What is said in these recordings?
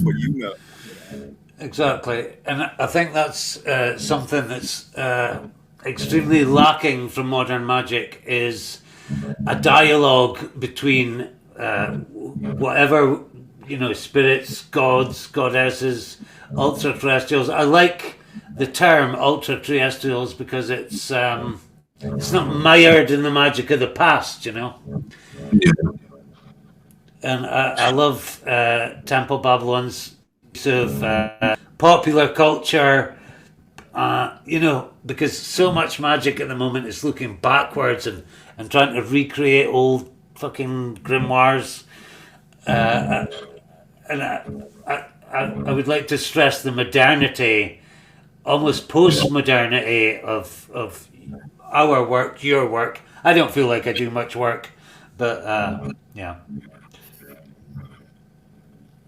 what you know. Exactly, and I think that's something that's extremely lacking from modern magic is a dialogue between whatever spirits, gods, goddesses, ultra terrestrials. I like the term ultra terrestrials because it's not mired in the magic of the past, Yeah, and I love Temple Babylon's use of popular culture. Because so much magic at the moment is looking backwards and trying to recreate old fucking grimoires. And I would like to stress the modernity, almost post modernity of our work, your work. I don't feel like I do much work, but yeah.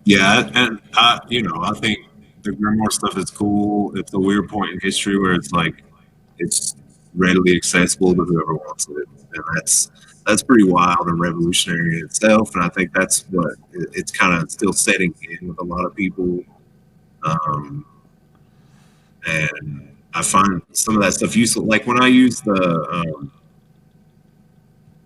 yeah, and I think the grimoire stuff is cool. It's a weird point in history where it's like it's readily accessible to whoever wants it, and that's pretty wild and revolutionary in itself. And I think that's what it's kind of still setting in with a lot of people. Um, and I find some of that stuff useful. Like when I use that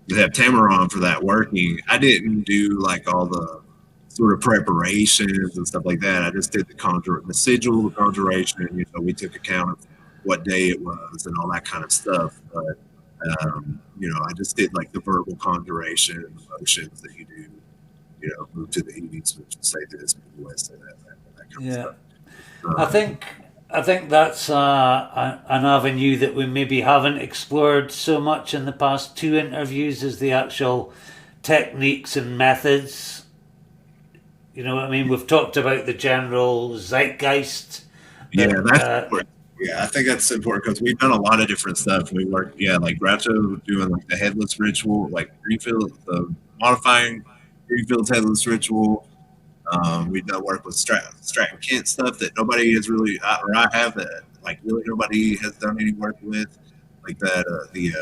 Tamaron for that working, I didn't do like all the sort of preparations and stuff like that. I just did the sigil, the conjuration. We took account of what day it was and all that kind of stuff. But I just did like the verbal conjuration, the motions that you do. Move to the east, which would say this, move to the west, say that kind of Yeah. stuff. I Um, think I think that's an avenue that we maybe haven't explored so much in the past two interviews is the actual techniques and methods. You know what I mean? We've talked about the general zeitgeist, Yeah, but that's important. Yeah, I think that's important because we've done a lot of different stuff. We worked, yeah, like Groucho doing like the headless ritual, like Greenfield, the modifying Greenfield's headless ritual. We've done work with Stratton Kent stuff that nobody has really, or I have that like really nobody has done any work with, like that the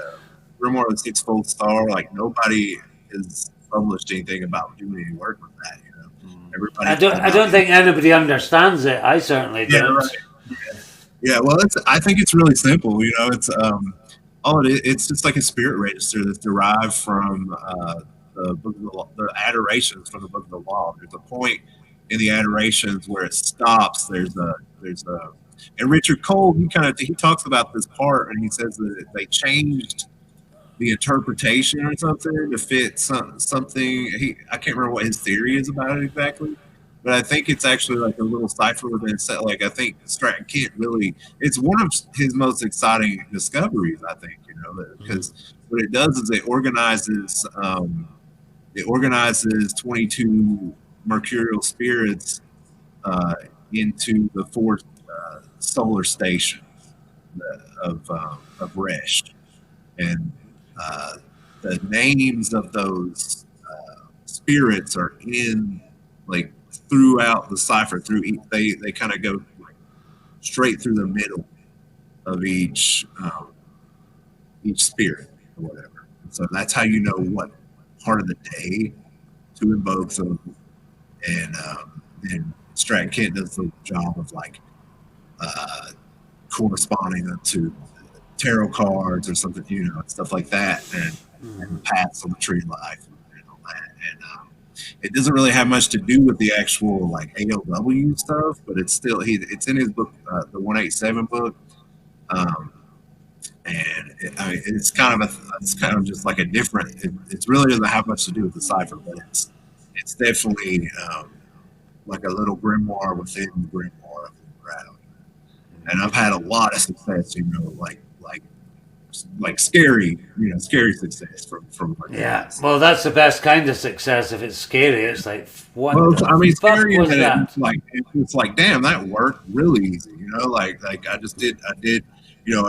Grimoire of the Sixfold Star. Like nobody has published anything about doing any work with that. I Everybody's don't been I out. don't think anybody understands it. I certainly Yeah, right. don't. Yeah, well, I think it's really simple. It's it's just like a spirit register that's derived from the book of the law, the adorations from the book of the law. There's a point in the adorations where it stops. There's a and Richard Cole he talks about this part and he says that they changed the interpretation or something to fit something. I can't remember what his theory is about it exactly, but I think it's actually like a little cipher within set. Like I think Stratton Kent really, it's one of his most exciting discoveries. I think Mm. because what it does is it organizes 22 mercurial spirits uh, into the four solar stations of Resh and uh, the names of those spirits are in like throughout the cipher. They kind of go like, straight through the middle of each spirit or whatever. And so that's how you know what part of the day to invoke them. And Stratton Kent does the job of like uh, corresponding them to tarot cards or something, stuff like that, and the Mhm. paths on the tree of life and all that. And it doesn't really have much to do with the actual like ALW stuff, but it's in his book, the 187 book. Um, and it's kind of just like a different. It really doesn't have much to do with the cipher, but it's definitely like a little grimoire within the grimoire of the crowd. And I've had a lot of success, like scary success from working with Yeah, this. well, that's the best kind of success. If it's scary, it's like, what Well, the I mean, fuck scary in was that that? it's like, damn, that worked really easy. Like I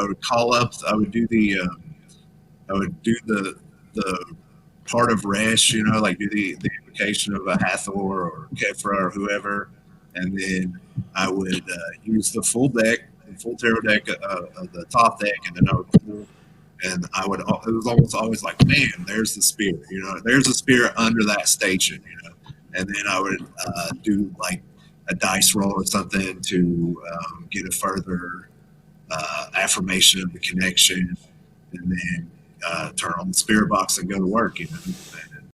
would call up, I would do the part of Resh, like do the invocation of a Hathor or Kefra or whoever, and then I would use the full tarot deck of the top deck, and then I would pull, and I would. It was almost always like, man, there's the spirit, there's a spirit under that station, and then I would do like a dice roll or something to get a further affirmation of the connection, and then turn on the spirit box and go to work. You know,